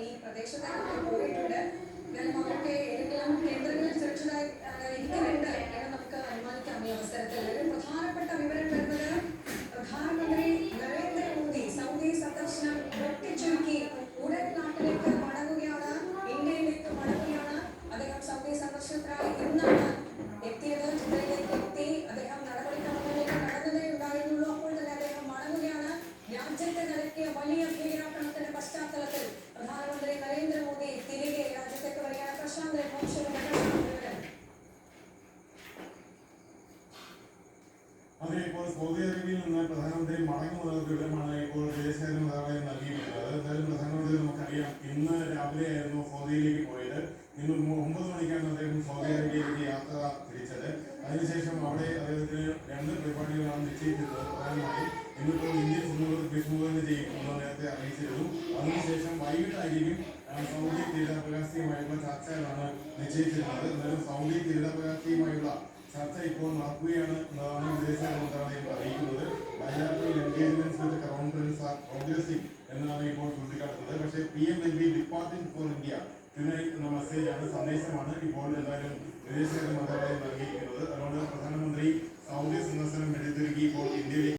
ഈ പ്രദേശത്തേക്ക് പോയിട്ടുണ്ട്. എന്നാലും അവർക്ക് ഏതെങ്കിലും കേന്ദ്രങ്ങളിൽ സുരക്ഷിതരായി ഇരിക്കുന്നുണ്ട് എന്ന് നമുക്ക് അനുമാനിക്കാം. ഈ അവസരത്തിൽ ഒരു പ്രധാനപ്പെട്ട വിവരം വരുന്നത് പ്രധാനമന്ത്രി നരേന്ദ്രമോദി സൗദി സന്ദർശനം വെട്ടിച്ചുരുക്കി ഉടൻ നാട്ടിലേക്ക് മടങ്ങുകയാണ്, ഇന്ത്യയിലേക്ക് മടങ്ങുകയാണ്. അദ്ദേഹം സൗദി സന്ദർശനത്തിനായി ഇന്നാണ് എത്തിയത്. ജിദ്ദയിലേക്ക് എത്തി. അദ്ദേഹം നടപടിക്രമങ്ങളിലേക്ക് കടന്നതേ ഉണ്ടായിരുന്നുള്ളൂ. അപ്പോൾ തന്നെ അദ്ദേഹം മടങ്ങുകയാണ്. രാജ്യത്തെ നടത്തിയ വലിയ ഭീകരാക്രമണത്തിന്റെ പശ്ചാത്തലത്തിൽ പ്രധാനമന്ത്രി നരേന്ദ്രമോദി തിരികെ രാജ്യത്തേക്ക് വരികയാണ്. പ്രശാന്ത് അതെ, ഇപ്പോൾ സൗദി അറേബ്യയിൽ നിന്ന് പ്രധാനമന്ത്രി മടങ്ങുന്നത് വിവരമാണ് ഇപ്പോൾ വിദേശകാര്യ മന്ത്രാലയം നൽകിയിട്ടുള്ളത്. എന്തായാലും പ്രധാനമന്ത്രി നമുക്കറിയാം, ഇന്ന് രാവിലെയായിരുന്നു സൗദിയിലേക്ക് പോയത്. ഇന്ന് 9 മണിക്കാണ് അദ്ദേഹം സൗദി അറേബ്യയിലേക്ക് യാത്ര തിരിച്ചത്. അതിനുശേഷം അവിടെ അദ്ദേഹത്തിന് 2 പരിപാടികളാണ് നിശ്ചയിച്ചിട്ടുള്ളത്. പ്രധാനമായും ഇന്നിപ്പോൾ ഇന്ത്യൻ സമൂഹത്തിൽ അഭിസംബോധന ചെയ്യുമെന്ന് നേരത്തെ അറിയിച്ചിരുന്നു. അതിനുശേഷം വൈകിട്ടായിരിക്കും സൗദി കിരീടാവകാശിയുമായുള്ള ചർച്ചകളാണ് നിശ്ചയിച്ചിരുന്നത്. എന്നാലും സൗദി കിരീടാവകാശിയുമായുള്ള ചർച്ച ഇപ്പോൾ നടക്കുകയാണ് എന്നതാണ് വിദേശകാര്യ മന്ത്രാലയം അറിയിക്കുന്നത്. ബൈലാറ്ററൽ എൻഗേജ്മെന്റ്സ് വിത്ത് കൗൺസിൽസ് ആർ പ്രോഗ്രസിംഗ് എന്നാണ് ഇപ്പോൾ ചൂണ്ടിക്കാട്ടുന്നത്. പക്ഷേ PM will be departing for India tonight എന്ന മെസ്സേജാണ്, സന്ദേശമാണ് ഇപ്പോൾ എന്തായാലും വിദേശകാര്യ മന്ത്രാലയം നൽകിയിരിക്കുന്നത്. അതുകൊണ്ട് പ്രധാനമന്ത്രി സൗദി സന്ദർശനം എടുത്തിരിക്കും ഇപ്പോൾ ഇന്ത്യയിലേക്ക്